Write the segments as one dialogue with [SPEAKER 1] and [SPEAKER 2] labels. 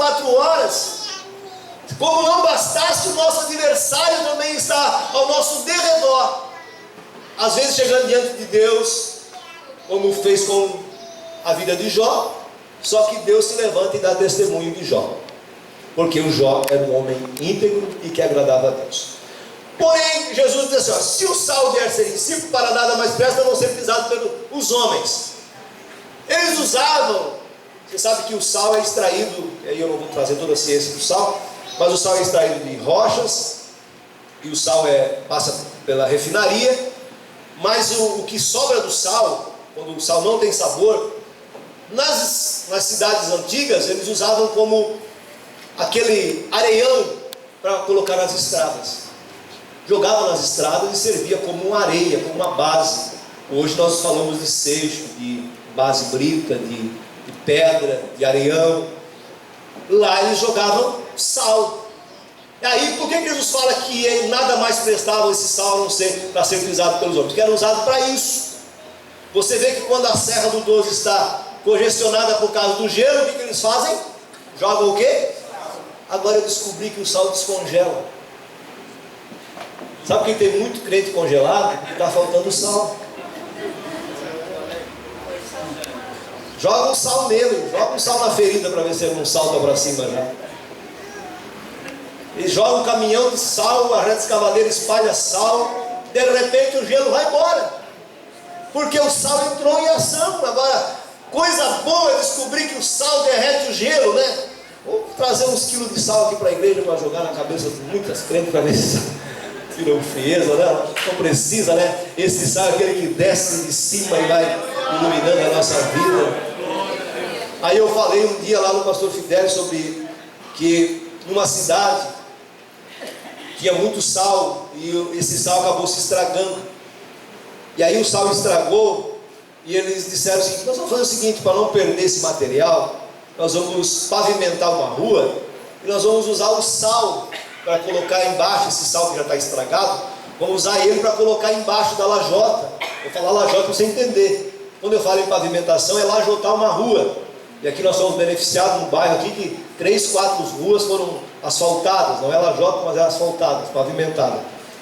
[SPEAKER 1] 24 horas. Como não bastasse, o nosso adversário também está ao nosso derredor. Às vezes chegando diante de Deus, como fez com a vida de Jó, só que Deus se levanta e dá testemunho de Jó, porque o Jó era um homem íntegro e que agradava a Deus. Porém, Jesus diz assim, ó, se o sal vier ser insípido, para nada mais presta a não ser pisado pelos homens. Eles usavam, você sabe que o sal é extraído, aí eu não vou trazer toda a ciência do sal, mas o sal é extraído de rochas, e o sal passa pela refinaria, mas o que sobra do sal, quando o sal não tem sabor, nas cidades antigas, eles usavam como aquele areião para colocar nas estradas. Jogavam nas estradas e servia como uma areia, como uma base. Hoje nós falamos de seixo, de base brita, de pedra, de areião. Lá eles jogavam sal. E aí, por que Jesus fala que nada mais prestava esse sal a não ser para ser pisado pelos homens? Porque era usado para isso. Você vê que quando a Serra do 12 está congestionada por causa do gelo, o que eles fazem? Jogam o quê? Agora eu descobri que o sal descongela. Sabe quem tem muito crente congelado? Está faltando sal. Joga um sal nele, joga um sal na ferida para ver se ele não salta para cima já. E joga um caminhão de sal, a reta escavadeira espalha sal, de repente o gelo vai embora, porque o sal entrou em ação. Agora, coisa boa é descobrir que o sal derrete o gelo, né? Vou trazer uns quilos de sal aqui para a igreja para jogar na cabeça de muitas crentes para ver se tiram frieza, né? Não precisa, né? Esse sal é aquele que desce de cima e vai iluminando a nossa vida. Aí eu falei um dia lá no pastor Fidel sobre que numa cidade tinha muito sal e esse sal acabou se estragando. E aí o sal estragou e eles disseram assim: nós vamos fazer o seguinte, para não perder esse material, nós vamos pavimentar uma rua e nós vamos usar o sal para colocar embaixo, esse sal que já está estragado, vamos usar ele para colocar embaixo da lajota. Vou falar lajota para você entender. Quando eu falo em pavimentação, é lajotar uma rua. E aqui nós somos beneficiados num bairro aqui que 3, 4 ruas foram asfaltadas, não é lajota, mas é asfaltadas, pavimentadas.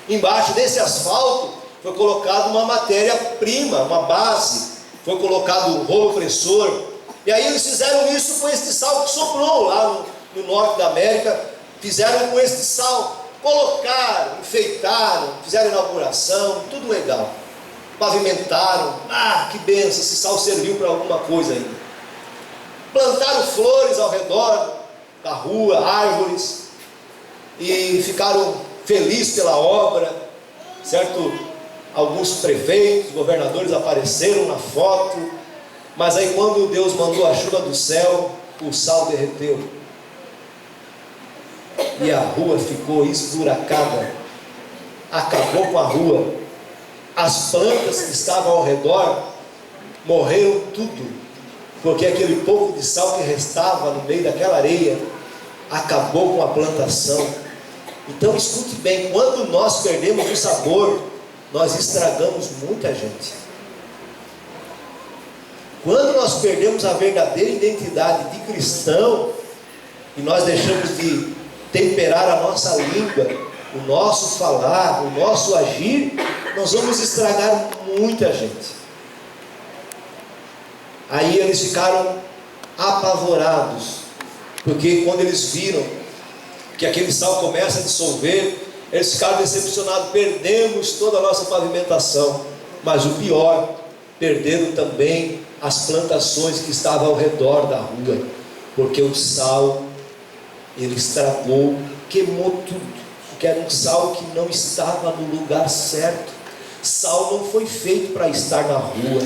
[SPEAKER 1] Embaixo desse asfalto foi colocado uma matéria-prima, uma base, foi colocado um rolo opressor. E aí eles fizeram isso com este sal que sobrou lá no norte da América. Fizeram com este sal, colocaram, enfeitaram, fizeram inauguração, tudo legal. Pavimentaram, que benção, esse sal serviu para alguma coisa ainda. Plantaram flores ao redor da rua, árvores, e ficaram felizes pela obra, certo? Alguns prefeitos, governadores apareceram na foto, mas aí quando Deus mandou a chuva do céu, o sal derreteu. E a rua ficou esburacada, acabou com a rua. As plantas que estavam ao redor morreram tudo, porque aquele pouco de sal que restava no meio daquela areia acabou com a plantação. Então escute bem, quando nós perdemos o sabor, nós estragamos muita gente. Quando nós perdemos a verdadeira identidade de cristão e nós deixamos de temperar a nossa língua, o nosso falar, o nosso agir, nós vamos estragar muita gente. Aí eles ficaram apavorados, porque quando eles viram que aquele sal começa a dissolver, eles ficaram decepcionados. Perdemos toda a nossa pavimentação, mas o pior, perderam também as plantações que estavam ao redor da rua, porque o sal, ele estragou, queimou tudo, porque era um sal que não estava no lugar certo. Sal não foi feito para estar na rua.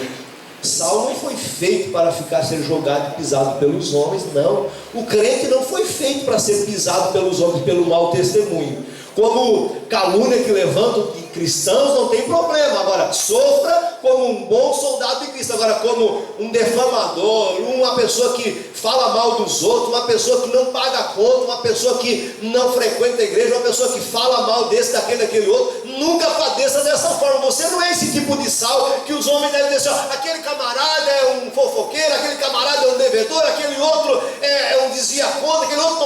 [SPEAKER 1] Sal não foi feito para ser jogado e pisado pelos homens, não. O crente não foi feito para ser pisado pelos homens pelo mau testemunho. Como calúnia que levantam de cristãos, não tem problema. Agora, sofra como um bom soldado de Cristo. Agora, como um defamador, uma pessoa que fala mal dos outros, uma pessoa que não paga a conta, uma pessoa que não frequenta a igreja, uma pessoa que fala mal desse, daquele outro, nunca padeça dessa forma. Você não é esse tipo de sal que os homens devem dizer, aquele camarada é um fofoqueiro, aquele camarada é um devedor, aquele outro é um desvia-conta, aquele outro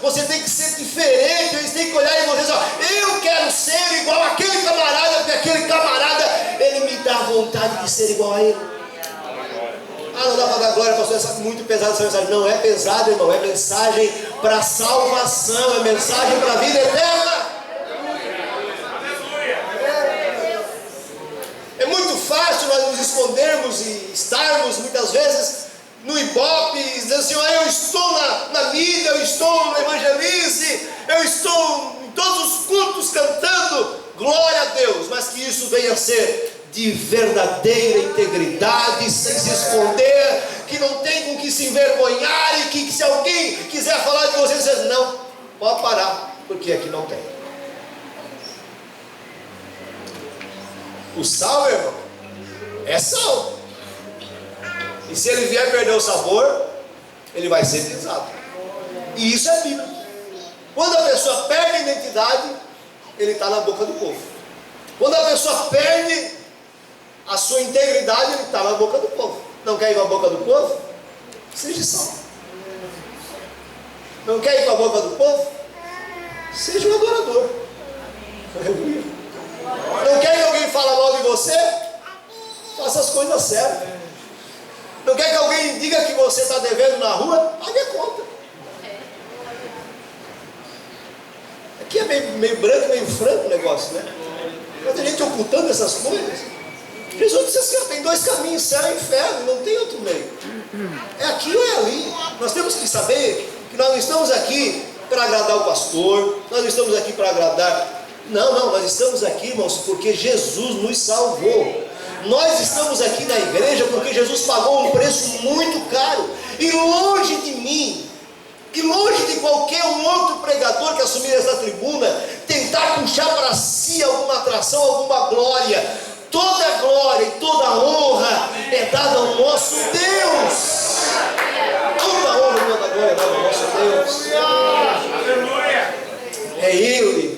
[SPEAKER 1] você tem que ser diferente, eles têm que olhar em você e dizer, eu quero ser igual àquele camarada, porque aquele camarada, ele me dá vontade de ser igual a ele. Ah, não dá para dar glória, pastor, essa é muito pesada essa mensagem. Não é pesada, irmão, é mensagem para salvação, é mensagem para a vida eterna. É muito fácil nós nos escondermos e estarmos muitas vezes no Ibope, dizendo assim, eu estou na mídia, eu estou no Evangelize, eu estou em todos os cultos cantando, glória a Deus, mas que isso venha a ser de verdadeira integridade, sem se esconder, que não tem com que se envergonhar, e que se alguém quiser falar de você, você diz, não, pode parar, porque aqui não tem. O sal, irmão, é sal. E se ele vier perder o sabor, ele vai ser pisado. E isso é bíblico. Quando a pessoa perde a identidade, ele está na boca do povo. Quando a pessoa perde a sua integridade, ele está na boca do povo. Não quer ir para a boca do povo? Seja sal. Não quer ir para a boca do povo? Seja um adorador. Aleluia. Não quer que alguém fale mal de você? Faça as coisas certas. Não quer que alguém diga que você está devendo na rua? Pague a conta. Aqui é meio branco, meio franco o negócio, né? Mas a gente ocultando essas coisas. Jesus disse assim, tem dois caminhos, céu e inferno, não tem outro meio. É aqui ou é ali. Nós temos que saber que nós não estamos aqui para agradar o pastor, nós não estamos aqui para agradar... Não, nós estamos aqui, irmãos, porque Jesus nos salvou. Nós estamos aqui na igreja porque Jesus pagou um preço muito caro. E longe de mim, e longe de qualquer um outro pregador que assumir essa tribuna, tentar puxar para si alguma atração, alguma glória. Toda glória e toda honra é dada ao nosso Deus. Toda honra e toda glória é dada ao nosso Deus. É Ele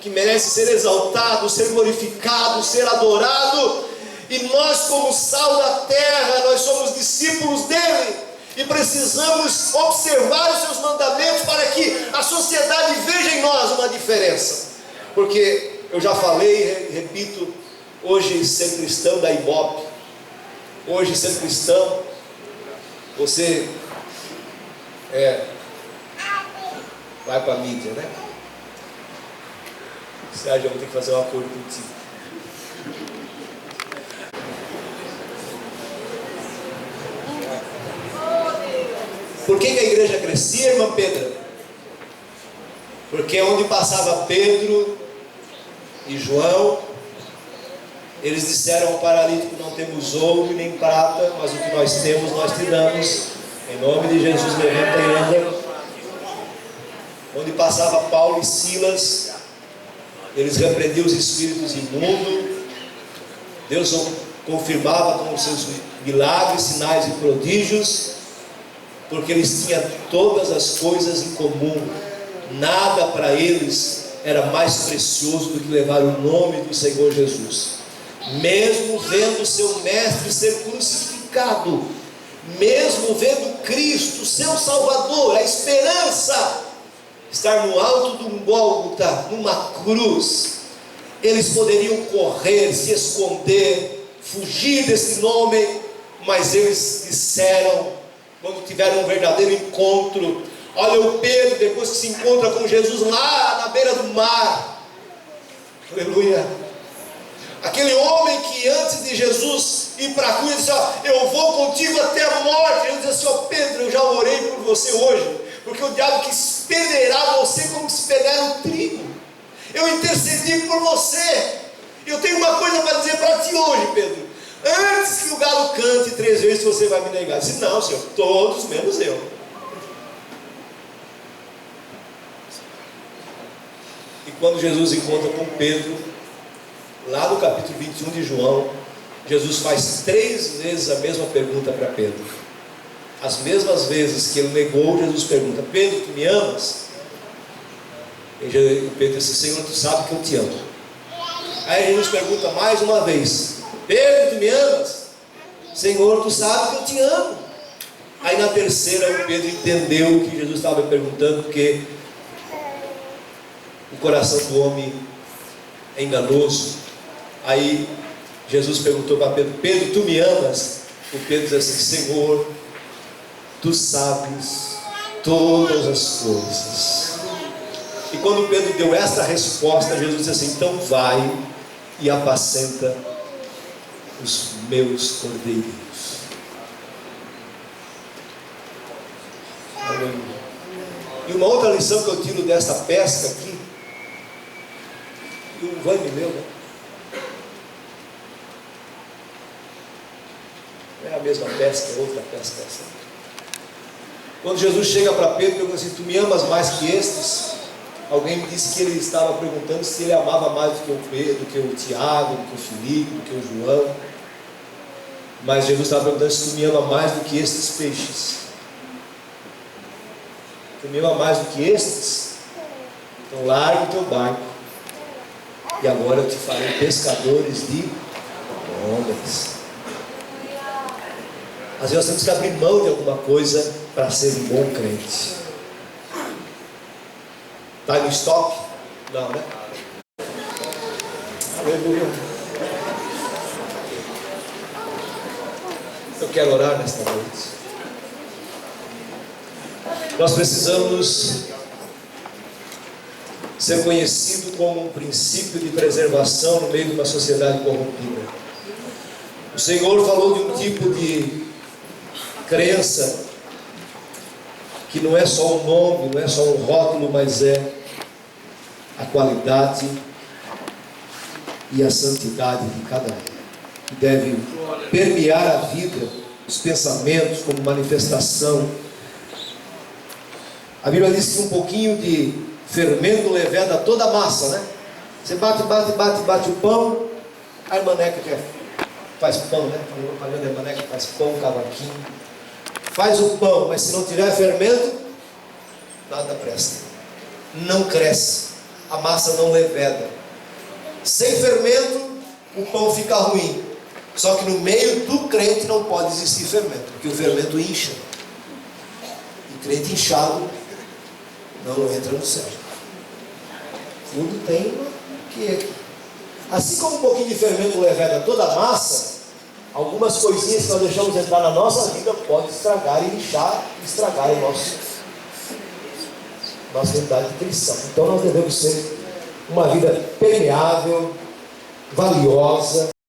[SPEAKER 1] que merece ser exaltado, ser glorificado, ser adorado. E nós, como sal da terra, nós somos discípulos dele, e precisamos observar os seus mandamentos para que a sociedade veja em nós uma diferença. Porque eu já falei, repito, hoje ser cristão da Ibope, hoje ser cristão, você vai para a mídia, né? Sérgio, eu vou ter que fazer um acordo contigo. Por que a igreja crescia, irmã Pedro? Porque onde passava Pedro e João, eles disseram ao paralítico, não temos ouro nem prata, mas o que nós temos nós te damos. Em nome de Jesus, levanta e anda. Onde passava Paulo e Silas, eles repreendiam os espíritos imundos. Deus confirmava com os seus milagres, sinais e prodígios, porque eles tinham todas as coisas em comum. Nada para eles era mais precioso do que levar o nome do Senhor Jesus. Mesmo vendo seu mestre ser crucificado, mesmo vendo Cristo, seu Salvador, a esperança, estar no alto de um Gólgota, numa cruz, eles poderiam correr, se esconder, fugir desse nome, mas eles disseram, quando tiveram um verdadeiro encontro, olha o Pedro, depois que se encontra com Jesus lá na beira do mar, aleluia, aquele homem que antes de Jesus ir para a cruz, disse, eu vou contigo até a morte. Ele disse assim, Pedro, eu já orei por você hoje, porque o diabo quis peneirar você como se peneira o trigo. Eu intercedi por você. Eu tenho uma coisa para dizer para ti hoje, Pedro. Antes que o galo cante 3 vezes, você vai me negar. Eu disse, não, Senhor, todos menos eu. E quando Jesus encontra com Pedro, lá no capítulo 21 de João, Jesus faz 3 vezes a mesma pergunta para Pedro. As mesmas vezes que ele negou, Jesus pergunta, Pedro, tu me amas? E Pedro disse, Senhor, tu sabe que eu te amo. Aí Jesus pergunta mais uma vez, Pedro, tu me amas? Senhor, tu sabe que eu te amo. Aí na terceira o Pedro entendeu o que Jesus estava perguntando, porque o coração do homem é enganoso. Aí Jesus perguntou para Pedro: Pedro, tu me amas? O Pedro diz assim: Senhor, tu sabes todas as coisas. E quando Pedro deu essa resposta, Jesus disse assim: então vai e apacenta os meus cordeirinhos. Aleluia. E uma outra lição que eu tiro desta pesca aqui, e o Vânia meu, né? Não é a mesma pesca, é outra pesca essa. Quando Jesus chega para Pedro e pergunta assim: tu me amas mais que estes? Alguém me disse que ele estava perguntando se ele amava mais do que o Pedro, do que o Tiago, do que o Filipe, do que o João. Mas Jesus estava perguntando se tu me ama mais do que estes peixes. Tu me ama mais do que estes? Então larga o teu barco, e agora eu te farei pescadores de homens. Às vezes nós temos que abrir mão de alguma coisa para ser um bom crente. Está no estoque? Não, né? Aleluia. Eu quero orar nesta noite. Nós precisamos ser conhecido como um princípio de preservação no meio de uma sociedade corrompida. O Senhor falou de um tipo de crença que não é só um nome, não é só um rótulo, mas é a qualidade e a santidade de cada um, que deve permear a vida, os pensamentos como manifestação. A Bíblia diz que um pouquinho de fermento leveda toda a massa, né? Você bate o pão. A irmã Neca que faz pão, né? A irmã Neca faz pão, cavaquinho. Faz o pão, mas se não tiver fermento, nada presta. Não cresce. A massa não leveda. Sem fermento, o pão fica ruim. Só que no meio do crente não pode existir fermento, porque o fermento incha. E crente inchado não entra no céu. Tudo tem que. Assim como um pouquinho de fermento leveda toda a massa, algumas coisinhas que nós deixamos entrar na nossa vida pode estragar e inchar, estragar a nossa realidade de cristão. Então nós devemos ser uma vida permeável, valiosa,